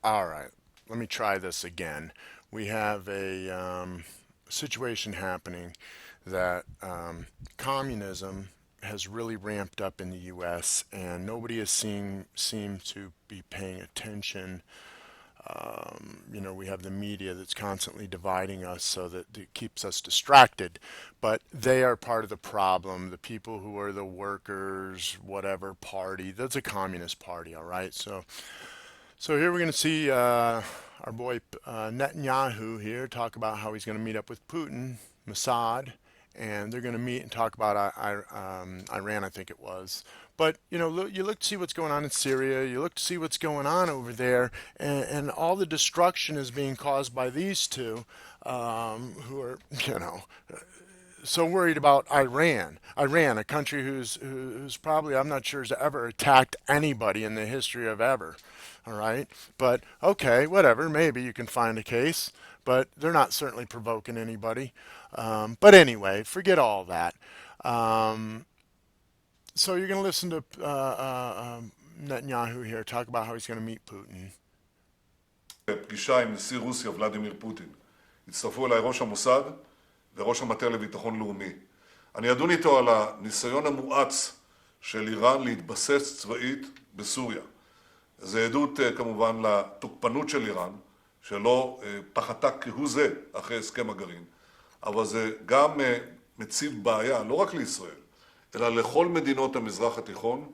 All right, let me try this again. We have a situation happening that communism has really ramped up in the U.S. and nobody has seemed to be paying attention. We have the media that's constantly dividing us so that it keeps us distracted, but they are part of the problem. The people who are the workers, whatever party, that's a communist party, all right? So here we're going to see our boy Netanyahu here talk about how he's going to meet up with Putin, Mossad, and they're going to meet and talk about Iran, I think it was. But you look to see what's going on in Syria. You look to see what's going on over there, and all the destruction is being caused by these two, who are so worried about Iran. Iran, a country who's probably, I'm not sure, has ever attacked anybody in the history of ever. All right, but okay, whatever. Maybe you can find a case, but they're not certainly provoking anybody. But anyway, forget all that. Um, so you're going to listen to Netanyahu here talk about how he's going to meet Putin. פגישה עם נשיא רוסיה ולדימיר פוטין. הצטרפו אליי ראש המוסד וראש המטה לביטחון לאומי. אני אדון איתו על הניסיון המואץ של איראן להתבסס צבאית בסוריה. זה עדות כמובן לתוקפנות של איראן, שלא פחתה כהוא זה אחרי הסכם הגרעין, אבל זה גם מציב בעיה לא רק לישראל, אלא לכל מדינות המזרח התיכון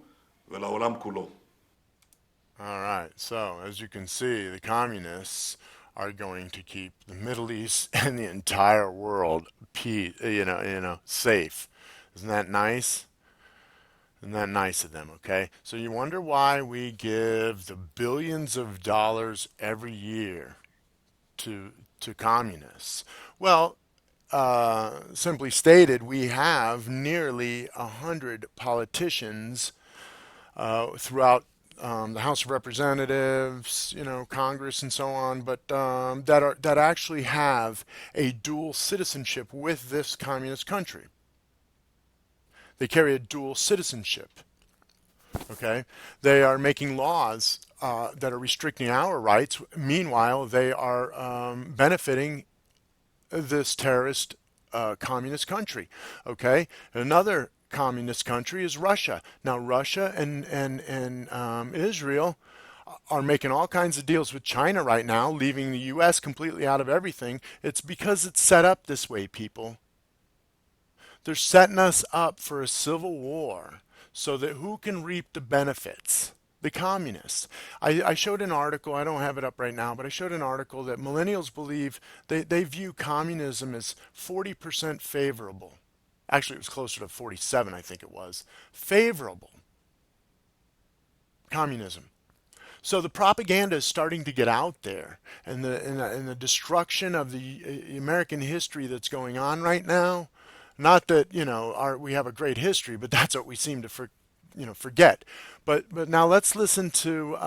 ולעולם כולו. All right, so as you can see, the communists are going to keep the Middle East and the entire world safe. Isn't that nice? Isn't that nice of them, okay? So you wonder why we give the billions of dollars every year to communists. Well, simply stated, we have nearly 100 politicians throughout the House of Representatives, Congress, and so on, but that actually have a dual citizenship with this communist country. They carry a dual citizenship. Okay, they are making laws that are restricting our rights. Meanwhile, they are benefiting this terrorist communist country. Okay, another communist country is Russia. Now, Russia and Israel are making all kinds of deals with China right now, leaving the U.S. completely out of everything. It's because it's set up this way, people. They're setting us up for a civil war so that who can reap the benefits? The communists. I showed an article, I don't have it up right now, but I showed an article that millennials believe they view communism as 40% favorable. Actually, it was closer to 47, I think it was. Favorable. Communism. So the propaganda is starting to get out there, and the destruction of the American history that's going on right now. Not that we have a great history, but that's what we seem to forget. But now let's listen to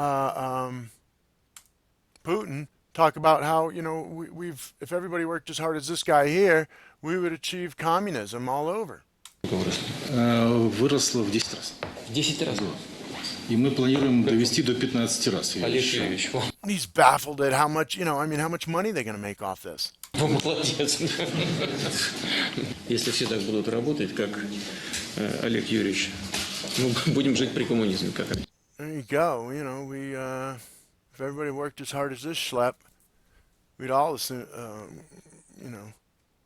Putin talk about how we've if everybody worked as hard as this guy here, we would achieve communism all over. Выросло в 10 раз. В 10 раз. И мы планируем довести до 15 раз. Олег Юрьевич, He's baffled at how much, how much money they're going to make off this. вы молодец. Если все так будут работать, как Олег Юрьевич, мы будем жить при коммунизме. Как... There you go. If everybody worked as hard as this schlep, we'd all,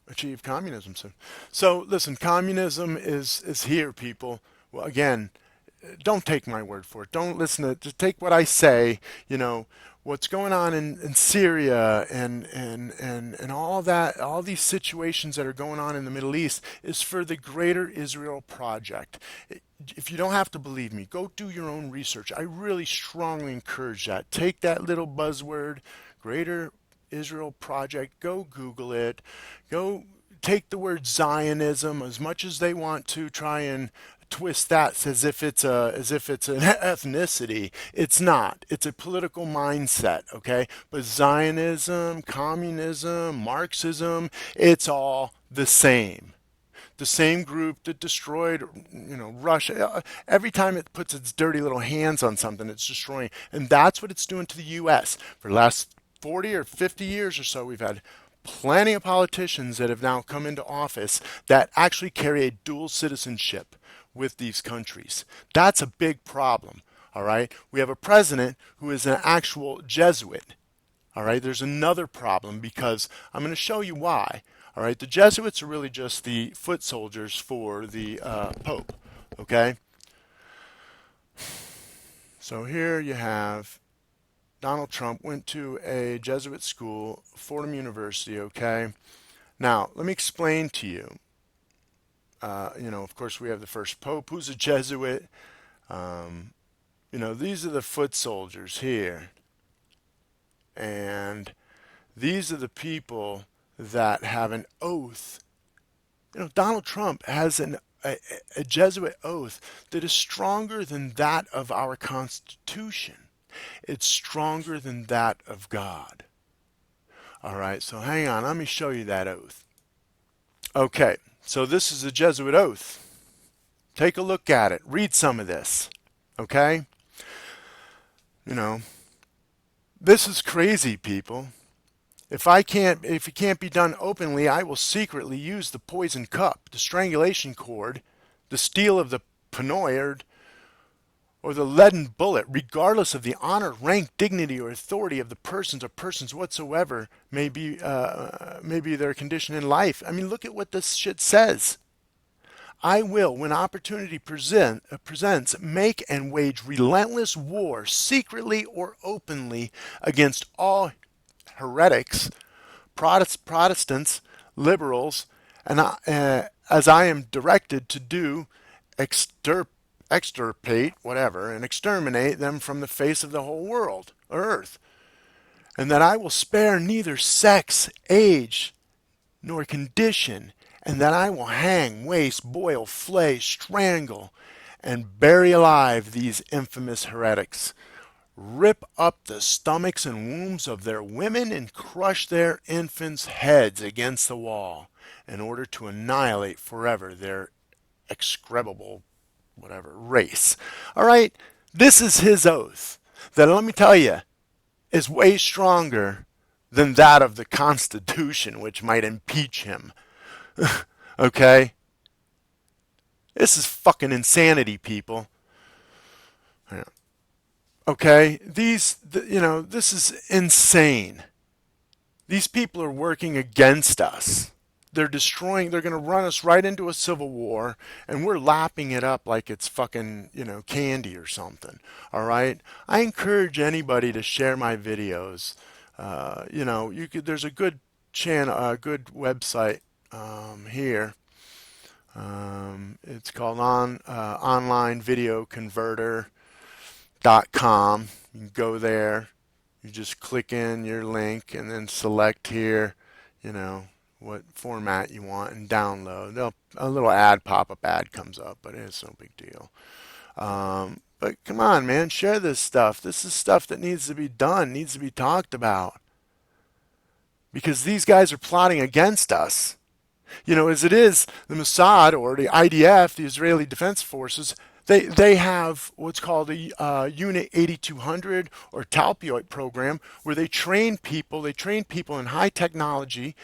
achieve communism soon. So listen, communism is here, people. Well, again, don't take my word for it. Don't listen to just take what I say. What's going on in Syria and all that, all these situations that are going on in the Middle East is for the greater Israel project. If you don't have to believe me, go do your own research. I really strongly encourage that. Take that little buzzword, greater Israel project, go Google it, go take the word Zionism as much as they want to try and twist that as if it's an ethnicity. It's not. It's a political mindset, okay? But Zionism, communism, Marxism, it's all the same. The same group that destroyed, Russia. Every time it puts its dirty little hands on something, it's destroying. And that's what it's doing to the U.S. For the last 40 or 50 years or so, we've had plenty of politicians that have now come into office that actually carry a dual citizenship with these countries. That's a big problem. All right. We have a president who is an actual Jesuit. All right. There's another problem because I'm going to show you why. All right. The Jesuits are really just the foot soldiers for the Pope. Okay. So here you have Donald Trump went to a Jesuit school, Fordham University. Okay. Now, let me explain to you. Of course, we have the first Pope who's a Jesuit. These are the foot soldiers here. And these are the people that have an oath. Donald Trump has a Jesuit oath that is stronger than that of our Constitution. It's stronger than that of God. All right, so hang on. Let me show you that oath. Okay, so this is a Jesuit oath. Take a look at it. Read some of this. Okay? This is crazy, people. If it can't be done openly, I will secretly use the poison cup, the strangulation cord, the steel of the poniard, or the leaden bullet, regardless of the honor, rank, dignity, or authority of the persons or persons whatsoever may be their condition in life. I mean, look at what this shit says. I will, when opportunity presents, make and wage relentless war, secretly or openly, against all heretics, Protestants, liberals, and as I am directed to do, extirpate, whatever, and exterminate them from the face of the whole world, or earth. And that I will spare neither sex, age, nor condition, and that I will hang, waste, boil, flay, strangle, and bury alive these infamous heretics, rip up the stomachs and wombs of their women, and crush their infants' heads against the wall, in order to annihilate forever their execrable, race. All right, this is his oath that, let me tell you, is way stronger than that of the Constitution, which might impeach him. Okay? This is fucking insanity, people. Okay? This is insane. These people are working against us. They're going to run us right into a civil war, and we're lapping it up like it's fucking, candy or something. All right? I encourage anybody to share my videos. There's a good channel, a good website here. It's called onlinevideoconverter.com. You can go there. You just click in your link and then select here, what format you want and download. A little pop-up ad comes up, but it's no big deal. But come on, man, share this stuff. This is stuff that needs to be done, needs to be talked about. Because these guys are plotting against us. As it is, the Mossad or the IDF, the Israeli Defense Forces, they have what's called a Unit 8200 or Talpioid program, where they train people in high technology,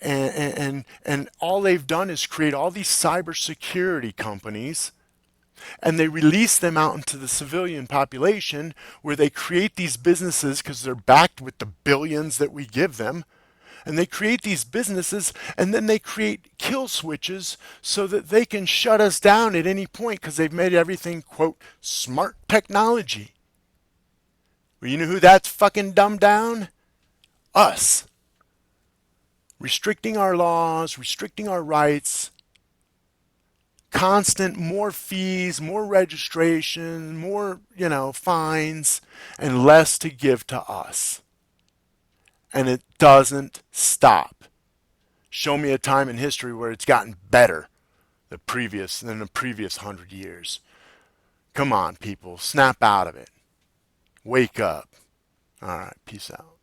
and all they've done is create all these cybersecurity companies, and they release them out into the civilian population, where they create these businesses because they're backed with the billions that we give them. And they create these businesses, and then they create kill switches so that they can shut us down at any point because they've made everything, quote, smart technology. Well, you know who that's fucking dumbed down? Us. Restricting our laws, restricting our rights, constant more fees, more registration, more, fines, and less to give to us. And it doesn't stop. Show me a time in history where it's gotten better than the previous 100 years. Come on, people. Snap out of it. Wake up. All right. Peace out.